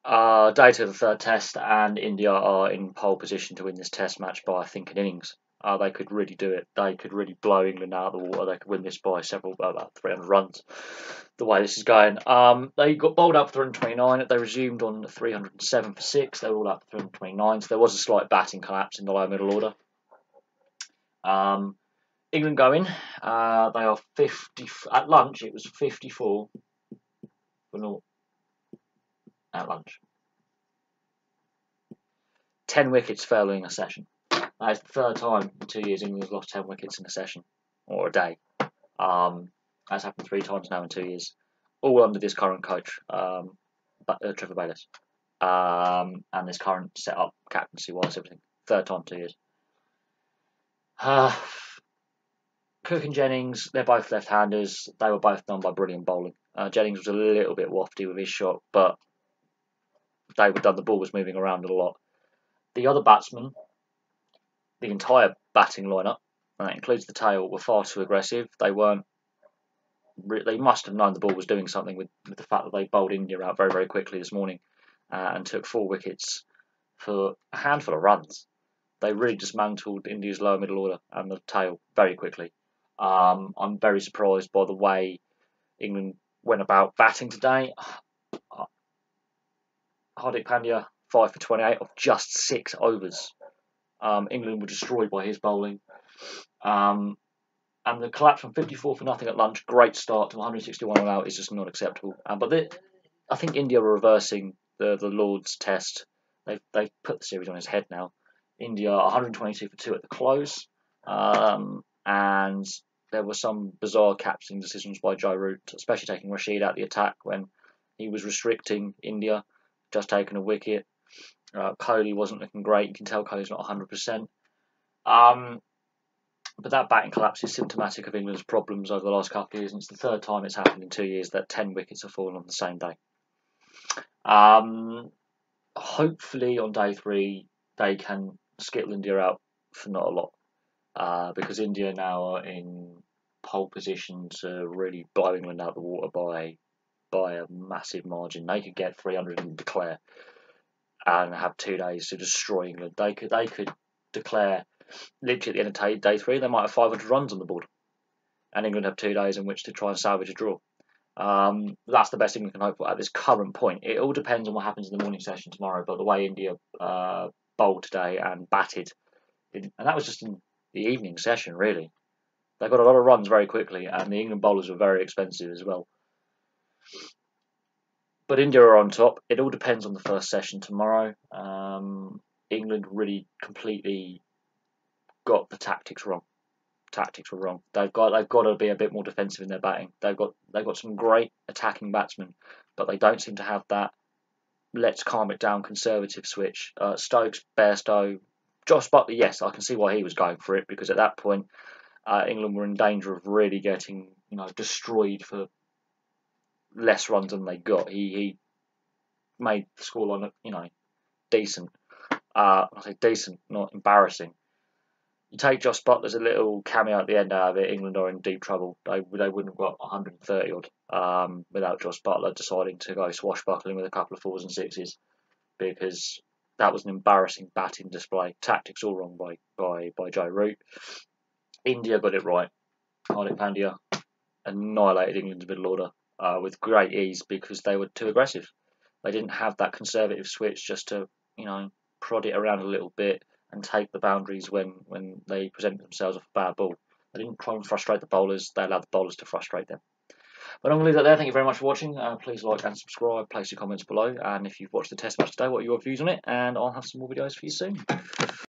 Day to the third test, and India are in pole position to win this test match by, I think, an innings. They could really do it. They could really blow England out of the water. They could win this by about 300 runs. The way this is going, they got bowled up for 329. They resumed on 307 for 6. They were all up for 329. So there was a slight batting collapse in the lower middle order. England going. They are 50 at lunch. It was 54 for 0 at lunch. 10 wickets fell in a session. That's the third time in 2 years England has lost 10 wickets in a session or a day. That's happened 3 times now in 2 years, all under this current coach, Trevor Bayliss, and this current setup, captaincy-wise, everything. Third time 2 years. Cook and Jennings, they're both left-handers. They were both done by brilliant bowling. Jennings was a little bit wafty with his shot, but they were done. The ball was moving around a lot. The other batsmen, the entire batting lineup, and that includes the tail, were far too aggressive. They weren't. They must have known the ball was doing something with the fact that they bowled India out very, very quickly this morning and took 4 wickets for a handful of runs. They really dismantled India's lower middle order and the tail very quickly. I'm very surprised by the way England went about batting today. Hardik Pandya, 5 for 28 of just 6 overs. England were destroyed by his bowling. And the collapse from 54 for nothing at lunch, great start to 161 all out, is just not acceptable. But I think India are reversing the Lord's test. They've put the series on his head now. India 122 for 2 at the close. And there were some bizarre captaining decisions by Joe Root, especially taking Rashid out the attack when he was restricting India, just taking a wicket. Kohli wasn't looking great. You can tell Kohli's not 100%. But that batting collapse is symptomatic of England's problems over the last couple of years, and it's the third time it's happened in 2 years that 10 wickets have fallen on the same day. Hopefully on day 3 they can skittle India out for not a lot, because India now are in pole position to really blow England out of the water by a massive margin. They could get 300 and declare, and have 2 days to destroy England. They could declare literally at the end of day 3. They might have 500 runs on the board, and England have 2 days in which to try and salvage a draw. That's the best England can hope for at this current point. It all depends on what happens in the morning session tomorrow, but the way India bowled today and batted, and that was just in the evening session really. They got a lot of runs very quickly, and the England bowlers were very expensive as well. But India are on top. It all depends on the first session tomorrow. England really completely got the tactics wrong. Tactics were wrong. They've got to be a bit more defensive in their batting. They've got some great attacking batsmen, but they don't seem to have that let's calm it down conservative switch. Stokes, Bairstow, Josh Buckley, yes, I can see why he was going for it, because at that point England were in danger of really getting destroyed for less runs than they got. He made the scoreline decent. I say decent, not embarrassing. You take Josh Buttler's a little cameo at the end out of it, England are in deep trouble. They wouldn't have got 130 odd without Josh Buttler deciding to go swashbuckling with a couple of 4s and 6s, because that was an embarrassing batting display. Tactics all wrong by Joe Root. India got it right. Hardik Pandya annihilated England's middle order with great ease, because they were too aggressive. They didn't have that conservative switch just to prod it around a little bit and take the boundaries when they presented themselves with a bad ball. They didn't try and frustrate the bowlers, they allowed the bowlers to frustrate them. But I'm going to leave that there. Thank you very much for watching. Please like and subscribe, place your comments below, and if you've watched the test match today, what are your views on it, and I'll have some more videos for you soon.